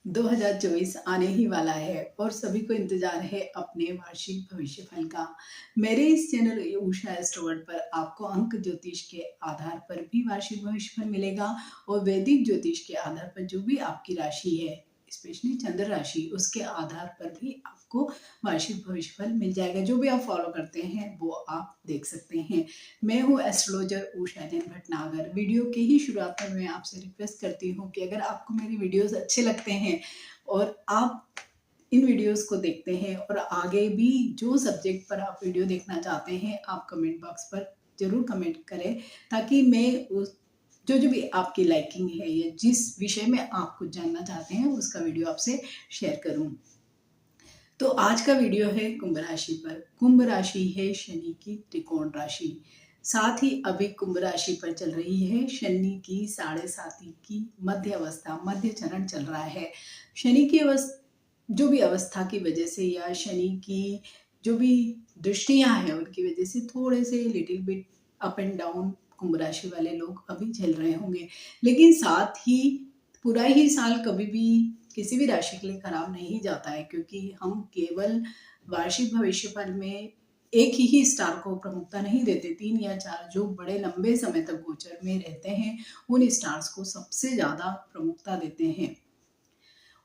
2024 आने ही वाला है और सभी को इंतजार है अपने वार्षिक भविष्य फल का। मेरे इस चैनल उषा एस्ट्रोवर्ड पर आपको अंक ज्योतिष के आधार पर भी वार्षिक भविष्य फल मिलेगा और वैदिक ज्योतिष के आधार पर जो भी आपकी राशि है, स्पेशली चंद्र राशि, उसके आधार पर भी आपको वार्षिक भविष्य फल मिल जाएगा। जो भी आप फॉलो करते हैं वो आप देख सकते हैं। मैं हूँ एस्ट्रोलॉजर उषा जैन भटनागर। वीडियो के ही शुरुआत में मैं आपसे रिक्वेस्ट करती हूँ कि अगर आपको मेरी वीडियोस अच्छे लगते हैं और आप इन वीडियोस को देखते हैं और आगे भी जो सब्जेक्ट पर आप वीडियो देखना चाहते हैं, आप कमेंट बॉक्स पर जरूर कमेंट करें, ताकि मैं उस जो भी आपकी लाइकिंग है या जिस विषय में आप कुछ जानना चाहते हैं उसका वीडियो आपसे शेयर करूं। तो आज का वीडियो है कुंभ राशि पर। कुंभ राशि है शनि की त्रिकोण राशि। साथ ही अभी कुंभ राशि पर चल रही है शनि की 7.5 की मध्य अवस्था, मध्य चरण चल रहा है। शनि की जो भी अवस्था की वजह से या शनि की जो भी दृष्टियां हैं उनकी वजह से थोड़े से little bit up and down कुंभ राशि वाले लोग अभी झेल रहे होंगे। लेकिन साथ ही पूरा ही साल कभी भी किसी भी राशि के लिए खराब नहीं जाता है, क्योंकि हम केवल वार्षिक भविष्यफल में एक ही स्टार को प्रमुखता नहीं देते। 3 या 4 जो बड़े लंबे समय तक गोचर में रहते हैं उन स्टार्स को सबसे ज्यादा प्रमुखता देते हैं।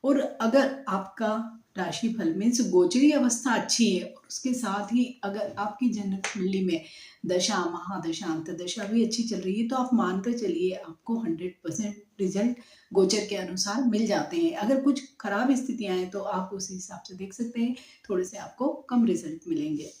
और अगर आपका राशि फल में गोचरी अवस्था अच्छी है और उसके साथ ही अगर आपकी जन्म कुंडली में दशा, महादशा, अंतदशा भी अच्छी चल रही है, तो आप मानकर चलिए आपको 100% रिजल्ट गोचर के अनुसार मिल जाते हैं। अगर कुछ खराब स्थितियां हैं तो आप उस हिसाब से देख सकते हैं, थोड़े से आपको कम रिजल्ट मिलेंगे।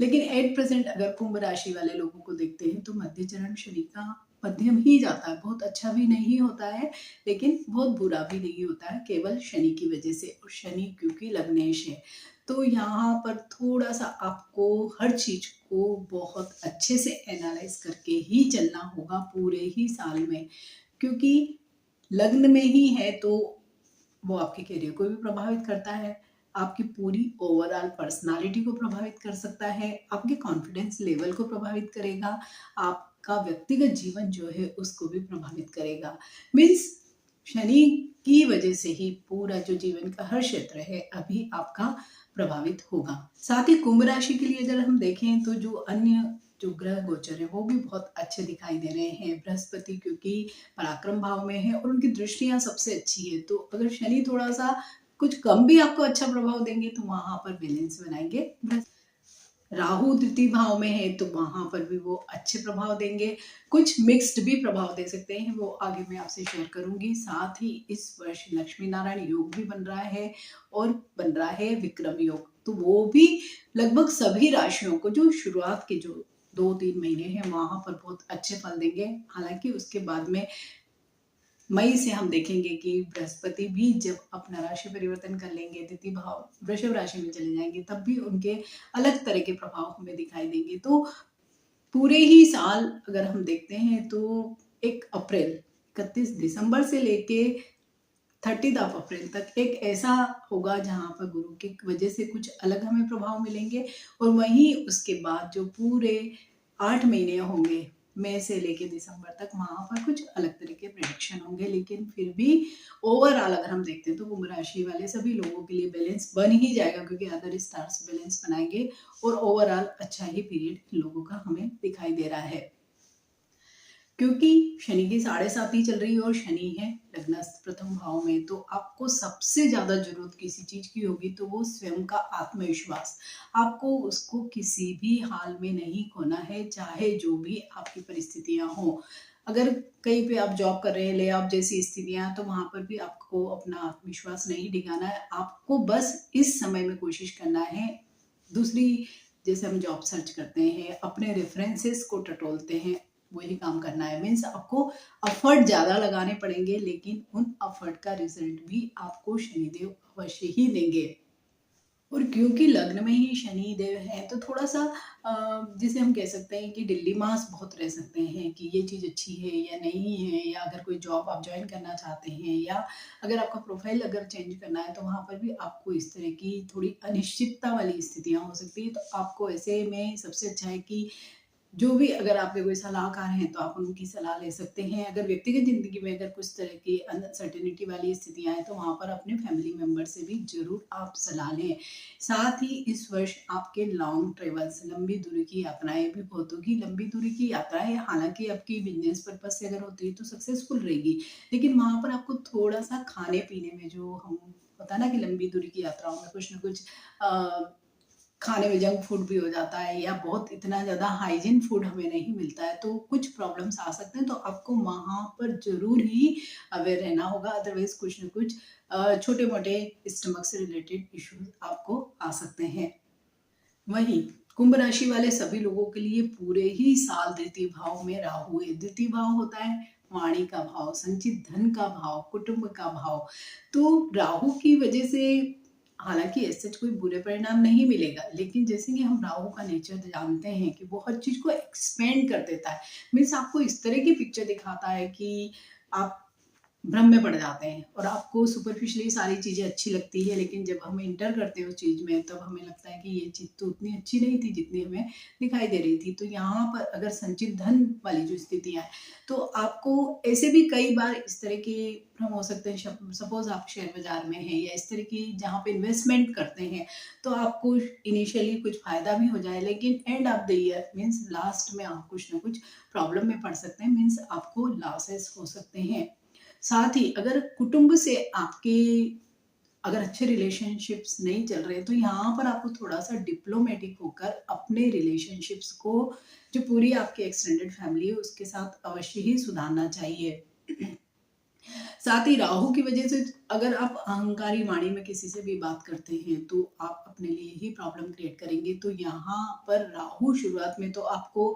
लेकिन 8% अगर कुंभ राशि वाले लोगों को देखते हैं तो मध्य चरण शनि का मध्यम ही जाता है। बहुत अच्छा भी नहीं होता है लेकिन बहुत बुरा भी नहीं होता है, केवल शनि की वजह से। और शनि क्योंकि लग्नेश है तो यहाँ पर थोड़ा सा आपको हर चीज को बहुत अच्छे से एनालाइज करके ही चलना होगा पूरे ही साल में, क्योंकि लग्न में ही है तो वो आपके करियर को भी प्रभावित करता है, आपकी पूरी ओवरऑल पर्सनालिटी को प्रभावित कर सकता है, आपके कॉन्फिडेंस लेवल को प्रभावित करेगा, आपका व्यक्तिगत जीवन जो है उसको भी प्रभावित करेगा। मीन्स शनि की वजह से ही पूरा जो जीवन का हर क्षेत्र है अभी आपका प्रभावित होगा। साथ ही कुंभ राशि के लिए अगर हम देखें तो जो अन्य जो ग्रह गोचर है वो भी बहुत अच्छे दिखाई दे रहे हैं। बृहस्पति क्योंकि पराक्रम भाव में है और उनकी दृष्टियां सबसे अच्छी है, तो अगर शनि थोड़ा सा कुछ कम भी आपको अच्छा प्रभाव देंगे तो वहां पर बैलेंस बनाएंगे। राहु द्वितीय भाव में है तो वहां पर भी वो अच्छे प्रभाव देंगे। कुछ मिक्स्ड भी प्रभाव दे सकते हैं, वो आगे मैं आपसे शेयर करूंगी। साथ ही इस वर्ष लक्ष्मी नारायण योग भी बन रहा है और बन रहा है विक्रम योग, तो वो भी लगभग सभी राशियों को जो शुरुआत के जो 2-3 महीने हैं वहां पर बहुत अच्छे फल देंगे। हालांकि उसके बाद में मई से हम देखेंगे कि बृहस्पति भी जब अपना राशि परिवर्तन कर लेंगे, द्वितीय भाव वृषभ राशि में चले जाएंगे, तब भी उनके अलग तरह के प्रभाव हमें दिखाई देंगे। तो पूरे ही साल अगर हम देखते हैं तो 1 अप्रैल 31 दिसंबर से लेके 30 अप्रैल तक एक ऐसा होगा जहां पर गुरु की वजह से कुछ अलग हमें प्रभाव मिलेंगे। और वहीं उसके बाद जो पूरे 8 महीने होंगे मई से लेके दिसंबर तक, वहां पर कुछ अलग तरह के प्रेडिक्शन होंगे। लेकिन फिर भी ओवरऑल अगर हम देखते हैं तो कुंभ राशि वाले सभी लोगों के लिए बैलेंस बन ही जाएगा, क्योंकि अदर स्टार्स बैलेंस बनाएंगे और ओवरऑल अच्छा ही पीरियड लोगों का हमें दिखाई दे रहा है। क्योंकि शनि की 7.5 चल रही है और शनि है लग्नस्थ प्रथम भाव में, तो आपको सबसे ज्यादा जरूरत किसी चीज की होगी तो वो स्वयं का आत्मविश्वास। आपको उसको किसी भी हाल में नहीं खोना है, चाहे जो भी आपकी परिस्थितियां हो। अगर कहीं पे आप जॉब कर रहे हैं, ले ऑफ जैसी स्थितियां, तो वहां पर भी आपको अपना आत्मविश्वास नहीं दिखाना है। आपको बस इस समय में कोशिश करना है। दूसरी, जैसे हम जॉब सर्च करते हैं, अपने रेफरेंसेस को टटोलते हैं, वही काम करना है। मीन्स आपको एफर्ट ज्यादा लगाने पड़ेंगे, लेकिन उन एफर्ट का रिजल्ट भी आपको शनिदेव अवश्य ही देंगे। और क्योंकि लग्न में ही शनि देव है तो थोड़ा सा जिसे हम कह सकते हैं कि दिल्ली मास बहुत रह सकते हैं कि ये चीज अच्छी है या नहीं है, या अगर कोई जॉब आप ज्वाइन करना चाहते हैं, या अगर आपका प्रोफाइल अगर चेंज करना है तो वहां पर भी आपको इस तरह की थोड़ी अनिश्चितता वाली स्थितियां हो सकती है। तो आपको ऐसे में सबसे अच्छा है कि जो भी अगर आपके कोई सलाहकार हैं तो आप उनकी सलाह ले सकते हैं। अगर व्यक्तिगत ज़िंदगी में अगर कुछ तरह की अनसर्टेनिटी वाली स्थितियाँ हैं तो वहाँ पर अपने फैमिली मेंबर से भी ज़रूर आप सलाह लें। साथ ही इस वर्ष आपके लॉन्ग ट्रेवल्स लंबी दूरी की यात्राएँ भी बहुत होगी। लंबी दूरी की यात्राएँ हालाँकि आपकी बिज़नेस पर्पज़ से अगर होती है तो सक्सेसफुल रहेगी। लेकिन वहाँ पर आपको थोड़ा-सा खाने-पीने में जो हम होता है ना कि लंबी दूरी की यात्राओं में कुछ न कुछ अ, खाने में जंक फूड भी हो जाता है या बहुत इतना ज़्यादा हाइजीन फूड हमें नहीं मिलता है, तो कुछ प्रॉब्लम्स आ सकते हैं। तो आपको वहाँ पर ज़रूर ही अवेयर रहना होगा, अदरवाइज़ कुछ न कुछ छोटे-मोटे स्टमक से रिलेटेड इश्यूज़ आपको आ सकते हैं। वहीं कुंभ राशि वाले सभी लोगों के लिए पूरे ही साल द्वितीय भाव में राहु है। द्वितीय भाव होता है वाणी का भाव, संचित धन का भाव, कुटुंब का भाव। तो राहु की वजह से हालांकि ऐसे कोई बुरे परिणाम नहीं मिलेगा, लेकिन जैसे कि हम राहु का नेचर जानते हैं कि वो हर चीज को एक्सपेंड कर देता है। मीन्स आपको इस तरह की पिक्चर दिखाता है कि आप भ्रम में पड़ जाते हैं और आपको सुपरफिशियली सारी चीज़ें अच्छी लगती है, लेकिन जब हम इंटर करते हैं उस चीज़ में तब हमें लगता है कि ये चीज़ तो उतनी अच्छी नहीं थी जितनी हमें दिखाई दे रही थी। तो यहाँ पर अगर संचित धन वाली जो स्थितियाँ हैं तो आपको ऐसे भी कई बार इस तरह के भ्रम हो सकते हैं। सपोज आप शेयर बाजार में हैं या इस तरह की जहाँ पे इन्वेस्टमेंट करते हैं तो आपको इनिशियली कुछ फायदा भी हो जाए, लेकिन end of the year means last में आप कुछ ना कुछ प्रॉब्लम में पड़ सकते हैं। मीन्स आपको लॉसेस हो सकते हैं। साथ ही अगर कुटुंब से आपके अगर अच्छे रिलेशनशिप्स नहीं चल रहे तो यहाँ पर आपको थोड़ा-सा डिप्लोमैटिक होकर अपने रिलेशनशिप्स को जो पूरी आपकी एक्सटेंडेड फैमिली है उसके साथ अवश्य ही सुधारना चाहिए। साथ ही राहु की वजह से अगर आप अहंकारी वाणी में किसी से भी बात करते हैं तो आप अपने लिए ही प्रॉब्लम क्रिएट करेंगे। तो यहाँ पर राहु शुरुआत में तो आपको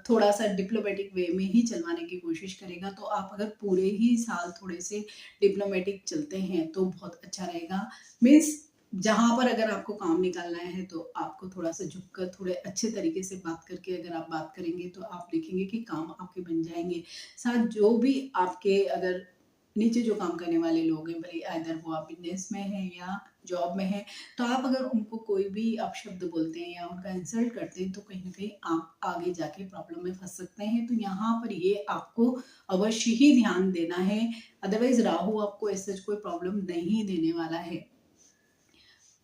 थोड़ा सा डिप्लोमेटिक वे में ही चलवाने की कोशिश करेगा। तो आप अगर पूरे ही साल थोड़े से डिप्लोमेटिक चलते हैं तो बहुत अच्छा रहेगा। मीन्स जहां पर अगर आपको काम निकालना है तो आपको थोड़ा सा झुककर थोड़े अच्छे तरीके से बात करके अगर आप बात करेंगे तो आप देखेंगे कि काम आपके बन जाएंगे। साथ जो भी आपके अगर नीचे जो काम करने वाले लोग हैं, भले आइदर वो आप बिजनेस में हैं या जॉब में हैं, तो आप अगर उनको कोई भी अपशब्द बोलते हैं या उनका इंसल्ट करते हैं तो कहीं न कहीं आप आगे जाके प्रॉब्लम में फँस सकते हैं। तो यहाँ पर ये आपको अवश्य ही ध्यान देना है, अदरवाइज़ राहु आपको ऐसा कोई प्रॉब्लम नहीं देने वाला है।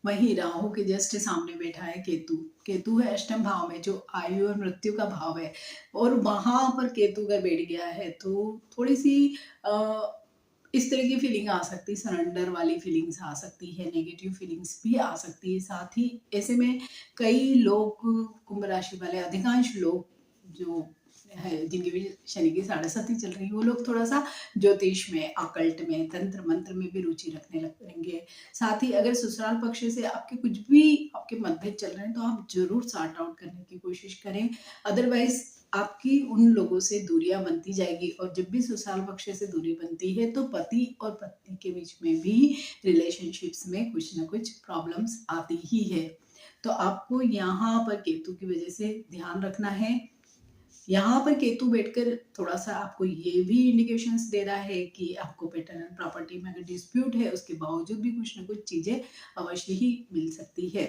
वहीं राहु के जस्ट सामने बैठा है केतु। केतु है अष्टम भाव में जो आयु और मृत्यु का भाव है, और वहां पर केतु अगर बैठ गया है तो थोड़ी सी अ, इस तरह की फीलिंग आ सकती है, सरेंडर वाली फीलिंग्स आ सकती है, नेगेटिव फीलिंग्स भी आ सकती है। साथ ही ऐसे में कई लोग, कुंभ राशि वाले अधिकांश लोग जो है जिनकी भी शनि की साढ़े साथी चल रही है, वो लोग थोड़ा सा ज्योतिष में, अकल्ट में, तंत्र मंत्र में भी रुचि रखने लगेंगे। साथ ही अगर ससुराल पक्ष से आपके कुछ भी आपके मतभेद चल रहे हैं तो आप जरूर सॉर्ट आउट करने की कोशिश करें, अदरवाइज आपकी उन लोगों से दूरियां बनती जाएगी। और जब भी ससुराल पक्ष से दूरी बनती है तो पति और पत्नी के बीच में भी रिलेशनशिप्स में कुछ ना कुछ प्रॉब्लम्स आती ही है। तो आपको यहाँ पर केतु की वजह से ध्यान रखना है। यहाँ पर केतु बैठकर थोड़ा सा आपको ये भी इंडिकेशंस दे रहा है कि आपको पैटर्नल प्रॉपर्टी में अगर डिस्प्यूट है उसके बावजूद भी कुछ ना कुछ चीजें अवश्य ही मिल सकती है।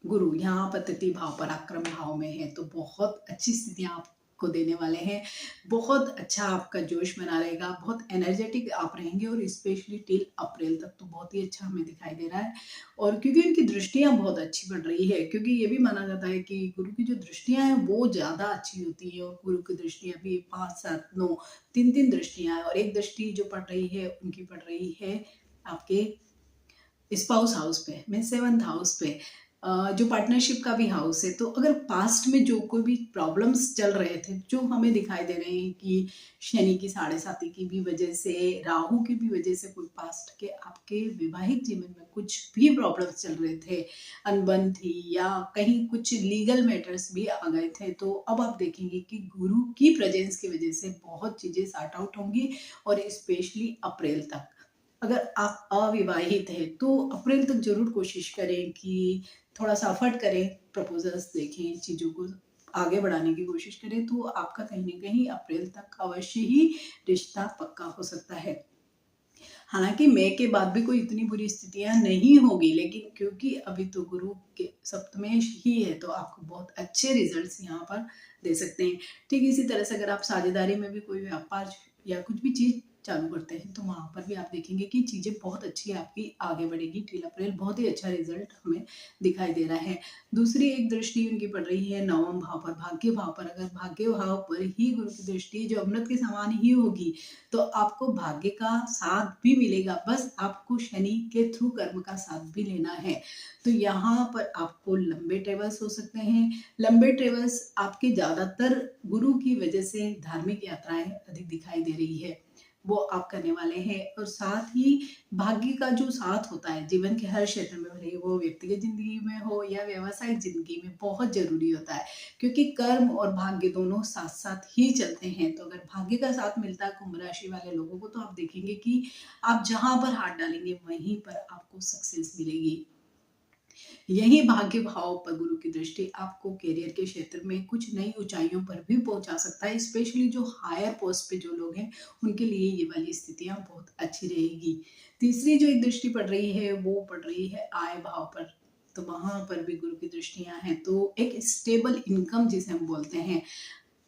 गुरु यहाँ पर तृतीय भाव पराक्रम भाव में है तो बहुत अच्छी स्थितियां आपको देने वाले हैं। बहुत अच्छा आपका जोश बना रहेगा, बहुत एनर्जेटिक आप रहेंगे, और स्पेशली टिल अप्रैल तक तो बहुत ही अच्छा हमें दिखाई दे रहा है। और क्योंकि इनकी दृष्टियां बहुत अच्छी पड़ रही है, क्योंकि ये भी माना जाता है कि गुरु की जो दृष्टियां हैं वो ज्यादा अच्छी होती है, और गुरु की दृष्टियां भी 5 7 9 3 दृष्टियां हैं, और एक दृष्टि जो पड़ रही है उनकी पड़ रही है आपके स्पाउस हाउस पे, मीन 7th हाउस पे, जो पार्टनरशिप का भी हाउस है। तो अगर पास्ट में जो कोई भी प्रॉब्लम्स चल रहे थे जो हमें दिखाई दे रहे हैं कि शनि की साढ़े साथी की भी वजह से, राहु की भी वजह से कोई पास्ट के आपके वैवाहिक जीवन में कुछ भी प्रॉब्लम्स चल रहे थे, अनबन थी या कहीं कुछ लीगल मैटर्स भी आ गए थे, तो अब आप देखेंगे कि गुरु की प्रेजेंस की वजह से बहुत चीजें सॉर्ट आउट होंगी। और स्पेशली अप्रैल तक अगर आप अविवाहित हैं तो अप्रैल तक जरूर कोशिश करें कि थोड़ा सा एफर्ट करें, प्रपोजल्स देखें, चीज़ों को आगे बढ़ाने की कोशिश करें, तो आपका कहीं ना कहीं अप्रैल तक अवश्य ही रिश्ता पक्का हो सकता है। हालांकि मई के बाद भी कोई इतनी बुरी स्थितियां नहीं होगी, लेकिन क्योंकि अभी तो गुरु के सप्तमेश ही है तो आपको बहुत अच्छे रिजल्ट्स यहाँ पर दे सकते हैं। ठीक इसी तरह से अगर आप साझेदारी में भी कोई व्यापार या कुछ भी चीज़ चालू करते हैं तो वहाँ पर भी आप देखेंगे कि चीज़ें बहुत अच्छी आपकी आगे बढ़ेगी। टिल अप्रैल बहुत ही अच्छा रिजल्ट हमें दिखाई दे रहा है। दूसरी एक दृष्टि उनकी पड़ रही है नवम भाव पर, भाग्य भाव पर। अगर भाग्य भाव पर ही गुरु की दृष्टि जो अमृत के समान ही होगी तो आपको भाग्य का साथ भी मिलेगा, बस आपको शनि के थ्रू कर्म का साथ भी लेना है। तो यहाँ पर आपको लंबे ट्रेवल्स हो सकते हैं। लंबे ट्रेवल्स आपके ज़्यादातर गुरु की वजह से धार्मिक यात्राएं अधिक दिखाई दे रही है, वो आप करने वाले हैं। और साथ ही भाग्य का जो साथ होता है जीवन के हर क्षेत्र में, भले वो व्यक्तिगत जिंदगी में हो या व्यावसायिक जिंदगी में, बहुत जरूरी होता है क्योंकि कर्म और भाग्य दोनों साथ साथ ही चलते हैं। तो अगर भाग्य का साथ मिलता है कुंभ राशि वाले लोगों को तो आप देखेंगे कि आप जहां पर हाथ डालेंगे वहीं पर आपको सक्सेस मिलेगी। यही भाग्य भाव पर गुरु की दृष्टि आपको करियर के क्षेत्र में कुछ नई ऊंचाइयों पर भी पहुंचा सकता है। स्पेशली जो हायर पोस्ट पे जो लोग हैं उनके लिए ये वाली स्थितियां बहुत अच्छी रहेगी। तीसरी जो एक दृष्टि पड़ रही है वो पड़ रही है आय भाव पर, तो वहां पर भी गुरु की दृष्टियां हैं। तो एक स्टेबल इनकम जिसे हम बोलते हैं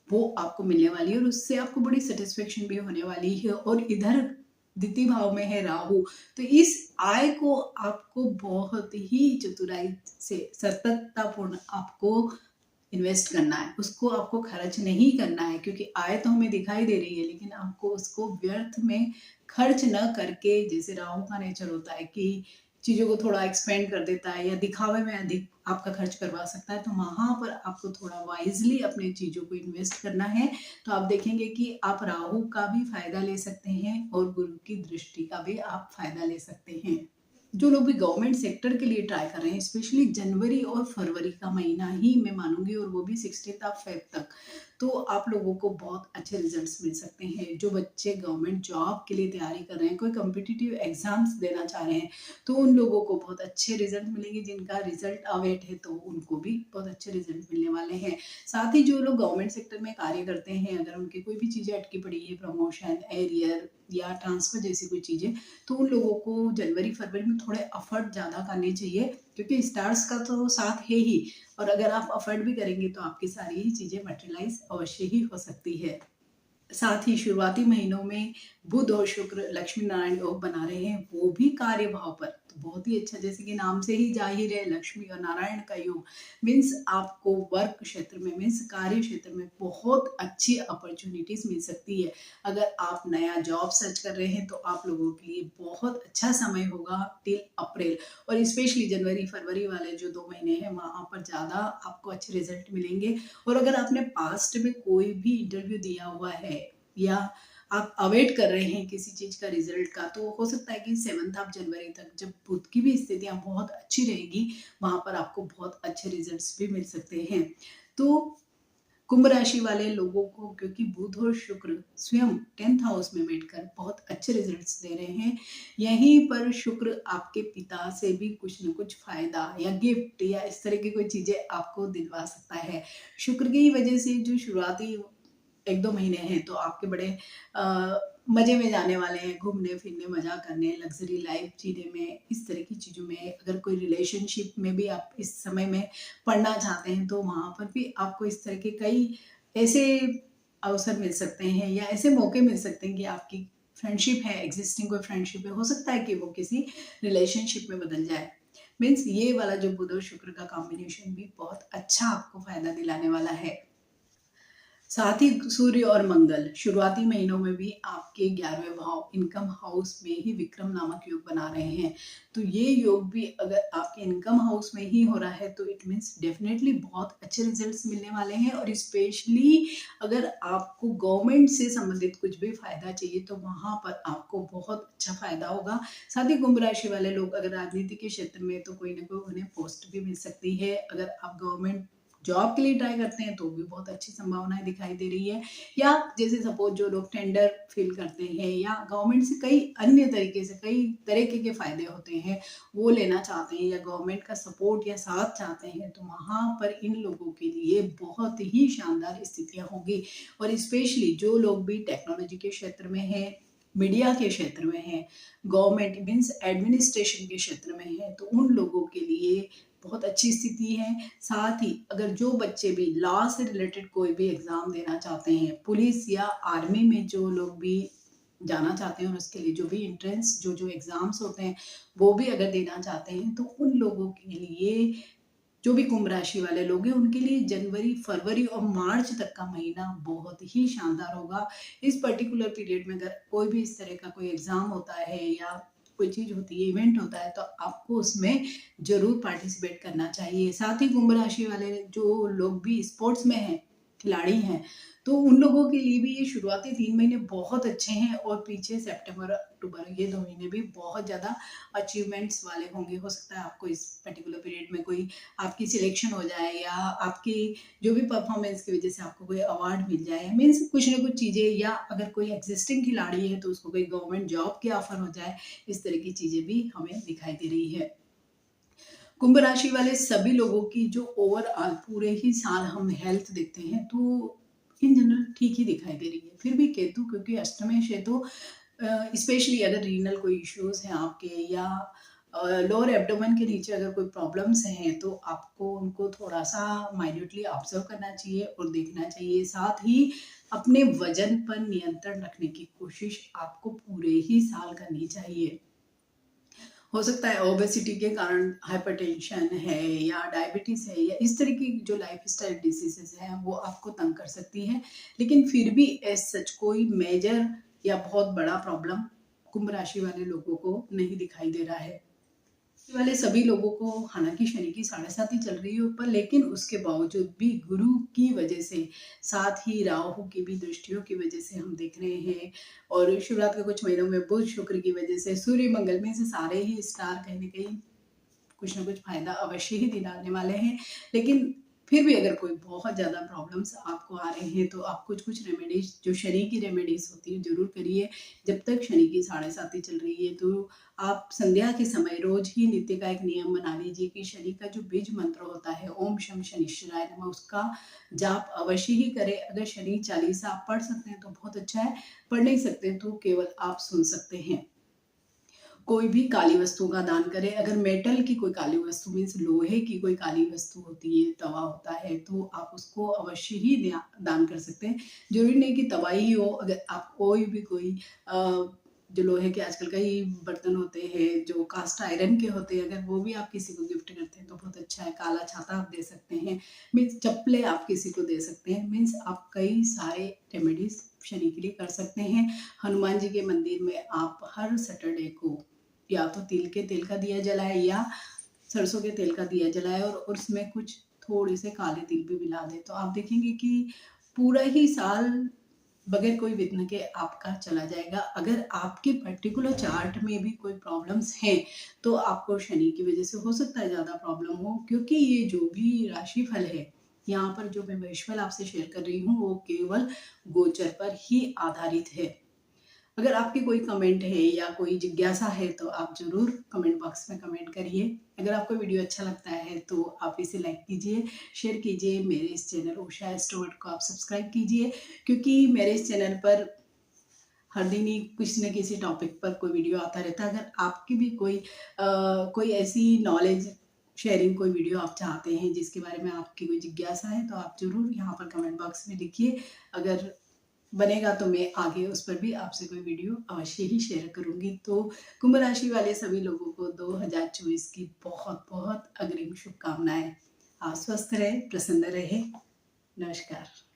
वो आपको मिलने वाली है और उससे आपको बड़ी सेटिस्फेक्शन भी होने वाली है। और इधर द्वितीय भाव में है राहु, तो इस आय को आपको बहुत ही चतुराई से सतर्कतापूर्ण आपको इन्वेस्ट करना है, उसको आपको खर्च नहीं करना है। क्योंकि आय तो हमें दिखाई दे रही है लेकिन आपको उसको व्यर्थ में खर्च न करके, जैसे राहु का नेचर होता है कि चीजों को थोड़ा एक्सपेंड कर देता है या दिखावे में अधिक आपका खर्च करवा सकता है, तो वहां पर आपको थोड़ा वाइजली अपने चीजों को इन्वेस्ट करना है। तो आप देखेंगे कि आप राहु का भी फायदा ले सकते हैं और गुरु की दृष्टि का भी आप फायदा ले सकते हैं। जो लोग भी गवर्नमेंट सेक्टर के लिए ट्राई कर रहे हैं, स्पेशली जनवरी और फरवरी का महीना ही मैं मानूंगी, और वो भी 16 फेब तक, तो आप लोगों को बहुत अच्छे रिजल्ट्स मिल सकते हैं। जो बच्चे गवर्नमेंट जॉब के लिए तैयारी कर रहे हैं, कोई कॉम्पिटिटिव एग्जाम्स देना चाह रहे हैं, तो उन लोगों को बहुत अच्छे रिजल्ट मिलेंगे। जिनका रिजल्ट अवेट है तो उनको भी बहुत अच्छे रिजल्ट मिलने वाले हैं। साथ ही जो लोग गवर्नमेंट सेक्टर में कार्य करते हैं, अगर उनकी कोई भी चीज़ें अटकी पड़ी है, प्रमोशन, एरियर या ट्रांसफर जैसी कोई चीज़ें, तो उन लोगों को जनवरी फरवरी में थोड़े एफर्ट ज़्यादा करने चाहिए क्योंकि स्टार्स का तो साथ है ही, और अगर आप एफर्ट भी करेंगे तो आपकी सारी ही चीज़ें मटेरियलाइज अवश्य ही हो सकती है। साथ ही शुरुआती महीनों में बुध और शुक्र लक्ष्मी नारायण योग बना रहे हैं, वो भी कार्य भाव पर, तो बहुत ही अच्छा, जैसे कि नाम से ही जाहिर है लक्ष्मी और नारायण का योग मीन्स आपको वर्क क्षेत्र में, मीन्स कार्य क्षेत्र में बहुत अच्छी अपॉर्चुनिटीज मिल सकती है। अगर आप नया जॉब सर्च कर रहे हैं तो आप लोगों के लिए बहुत अच्छा समय होगा टिल अप्रैल, और स्पेशली जनवरी फरवरी वाले जो 2 महीने हैं वहां पर ज्यादा आपको अच्छे रिजल्ट मिलेंगे। और अगर आपने पास्ट में कोई भी इंटरव्यू दिया हुआ है या आप अवेट कर रहे हैं किसी चीज का रिजल्ट का, तो हो सकता है कि 7 जनवरी तक, जब बुध की भी स्थितियां बहुत अच्छी रहेगी, वहां पर आपको बहुत अच्छे रिजल्ट्स भी मिल सकते हैं। तो कुंभ राशि वाले लोगों को, क्योंकि बुध और शुक्र स्वयं 10th हाउस में बैठकर बहुत अच्छे रिजल्ट्स दे रहे हैं, यहीं पर शुक्र आपके पिता से भी कुछ न कुछ फायदा या गिफ्ट या इस तरह की कोई चीजें आपको दिलवा सकता है। शुक्र की वजह से जो शुरुआती 1-2 महीने हैं तो आपके बड़े मजे में जाने वाले हैं, घूमने फिरने, मजा करने, लग्जरी लाइफ जीने में, इस तरह की चीजों में। अगर कोई रिलेशनशिप में भी आप इस समय में पढ़ना चाहते हैं तो वहां पर भी आपको इस तरह के कई ऐसे अवसर मिल सकते हैं या ऐसे मौके मिल सकते हैं कि आपकी फ्रेंडशिप है, एग्जिस्टिंग कोई फ्रेंडशिप है, हो सकता है कि वो किसी रिलेशनशिप में बदल जाए। मीन्स ये वाला जो बुध और शुक्र का कॉम्बिनेशन भी बहुत अच्छा आपको फायदा दिलाने वाला है। साथ ही सूर्य और मंगल शुरुआती महीनों में भी आपके 11वें भाव इनकम हाउस में ही विक्रम नामक योग बना रहे हैं। तो ये योग भी अगर आपके इनकम हाउस में ही हो रहा है तो इट मीन्स डेफिनेटली बहुत अच्छे रिजल्ट्स मिलने वाले हैं। और स्पेशली अगर आपको गवर्नमेंट से संबंधित कुछ भी फायदा चाहिए तो वहां पर आपको बहुत अच्छा फायदा होगा। साथ ही कुंभ राशि वाले लोग अगर राजनीति के क्षेत्र में, तो कोई ना कोई उन्हें पोस्ट भी मिल सकती है। अगर आप गवर्नमेंट जॉब के लिए ट्राई करते हैं तो भी बहुत अच्छी संभावनाएं दिखाई दे रही है। या जैसे सपोज जो लोग टेंडर फिल करते हैं या गवर्नमेंट से कई अन्य तरीके से कई तरीके के फायदे होते हैं वो लेना चाहते हैं या गवर्नमेंट का सपोर्ट या साथ चाहते हैं, तो वहां पर इन लोगों के लिए बहुत ही शानदार स्थितियां होगी। और स्पेशली जो लोग भी टेक्नोलॉजी के क्षेत्र में है, मीडिया के क्षेत्र में है, गवर्नमेंट मीन्स एडमिनिस्ट्रेशन के क्षेत्र में है, तो उन लोगों के लिए बहुत अच्छी स्थिति है। साथ ही अगर जो बच्चे भी लॉ से रिलेटेड कोई भी एग्ज़ाम देना चाहते हैं, पुलिस या आर्मी में जो लोग भी जाना चाहते हैं और उसके लिए जो भी एंट्रेंस जो एग्ज़ाम्स होते हैं, वो भी अगर देना चाहते हैं, तो उन लोगों के लिए जो भी कुंभ राशि वाले लोग हैं उनके लिए जनवरी, फरवरी और मार्च तक का महीना बहुत ही शानदार होगा। इस पर्टिकुलर पीरियड में अगर कोई भी इस तरह का कोई एग्ज़ाम होता है या कोई चीज़ होती है, इवेंट होता है, तो आपको उसमें ज़रूर पार्टिसिपेट करना चाहिए। साथ ही कुंभ राशि वाले जो लोग भी स्पोर्ट्स में हैं, खिलाड़ी हैं, तो उन लोगों के लिए भी ये शुरुआती 3 महीने बहुत अच्छे हैं और पीछे सितंबर, अक्टूबर ये 2 महीने भी बहुत ज़्यादा अचीवमेंट्स वाले होंगे। हो सकता है आपको इस पर्टिकुलर पीरियड में कोई आपकी सिलेक्शन हो जाए या आपकी जो भी परफॉर्मेंस की वजह से आपको कोई अवार्ड मिल जाए, मीन्स कुछ ना कुछ चीज़ें, या अगर कोई एग्जिस्टिंग खिलाड़ी है तो उसको कोई गवर्नमेंट जॉब की ऑफर हो जाए, इस तरह की चीज़ें भी हमें दिखाई दे रही है। कुंभ राशि वाले सभी लोगों की जो ओवरऑल पूरे ही साल हम हेल्थ देखते हैं तो इन जनरल ठीक ही दिखाई दे रही है। फिर भी केतु, क्योंकि अष्टमेश है, तो स्पेशली अगर रीनल कोई इश्यूज हैं आपके या लोअर एब्डोमेन के नीचे अगर कोई प्रॉब्लम्स हैं तो आपको उनको थोड़ा सा माइन्यूटली ऑब्जर्व करना चाहिए और देखना चाहिए। साथ ही अपने वजन पर नियंत्रण रखने की कोशिश आपको पूरे ही साल करनी चाहिए। हो सकता है ओबेसिटी के कारण हाइपरटेंशन है या डायबिटीज है या इस तरह की जो लाइफस्टाइल डिसीजेस हैं वो आपको तंग कर सकती हैं, लेकिन फिर भी एज सच कोई मेजर या बहुत बड़ा प्रॉब्लम कुंभ राशि वाले लोगों को नहीं दिखाई दे रहा है। वाले सभी लोगों को हालांकि शनि की 7.5 चल रही है ऊपर, लेकिन उसके बावजूद भी गुरु की वजह से, साथ ही राहु की भी दृष्टियों की वजह से हम देख रहे हैं, और शुरुआत के कुछ महीनों में बुध शुक्र की वजह से, सूर्य मंगल में से सारे ही स्टार कहीं ना कहीं कुछ ना कुछ फायदा अवश्य ही दिलाने वाले हैं। लेकिन फिर भी अगर कोई बहुत ज़्यादा प्रॉब्लम्स आपको आ रहे हैं तो आप कुछ कुछ रेमेडीज, जो शनि की रेमेडीज होती है, जरूर करिए। जब तक शनि की 7.5 चल रही है तो आप संध्या के समय रोज ही नित्य का एक नियम बना लीजिए कि शनि का जो बीज मंत्र होता है ओम शम शनिश्चराय नमः, उसका जाप अवश्य ही करें। अगर शनि चालीसा आप पढ़ सकते हैं तो बहुत अच्छा है, पढ़ नहीं सकते तो केवल आप सुन सकते हैं। कोई भी काली वस्तु का दान करें। अगर मेटल की कोई काली वस्तु, मीन्स लोहे की कोई काली वस्तु होती है, तवा होता है, तो आप उसको अवश्य ही दान कर सकते हैं। जरूरी नहीं कि तवा ही हो, अगर आप कोई भी कोई जो लोहे के आजकल कई बर्तन होते हैं जो कास्ट आयरन के होते हैं, अगर वो भी आप किसी को गिफ्ट करते हैं तो बहुत अच्छा है। काला छाता आप दे सकते हैं, मीन्स चप्पलें आप किसी को दे सकते हैं, मीन्स आप कई सारे रेमेडीज शनि के लिए कर सकते हैं। हनुमान जी के मंदिर में आप हर सैटरडे को या तो तिल के तेल का दिया जलाए या सरसों के तेल का दिया जलाए और उसमें कुछ थोड़े से काले तिल भी मिला दे, तो आप देखेंगे कि पूरा ही साल बगैर कोई विघ्न के आपका चला जाएगा। अगर आपके पर्टिकुलर चार्ट में भी कोई प्रॉब्लम्स हैं तो आपको शनि की वजह से हो सकता है ज़्यादा प्रॉब्लम हो, क्योंकि ये जो भी राशि फल है यहाँ पर जो मैं वैश्वल आपसे शेयर कर रही हूँ वो केवल गोचर पर ही आधारित है। अगर आपकी कोई कमेंट है या कोई जिज्ञासा है तो आप ज़रूर कमेंट बॉक्स में कमेंट करिए। अगर आपको वीडियो अच्छा लगता है तो आप इसे लाइक कीजिए, शेयर कीजिए। मेरे इस चैनल उषा एस्ट्रोवर्ड को आप सब्सक्राइब कीजिए, क्योंकि मेरे इस चैनल पर हर दिन ही किसी न किसी टॉपिक पर कोई वीडियो आता रहता है। अगर आपकी भी कोई ऐसी नॉलेज शेयरिंग कोई वीडियो आप चाहते हैं जिसके बारे में आपकी कोई जिज्ञासा है तो आप ज़रूर यहाँ पर कमेंट बॉक्स में लिखिए। अगर बनेगा तो मैं आगे उस पर भी आपसे कोई वीडियो अवश्य ही शेयर करूंगी। तो कुंभ राशि वाले सभी लोगों को 2024 की बहुत बहुत अग्रिम शुभकामनाएं। आप स्वस्थ रहे, प्रसन्न रहे। नमस्कार।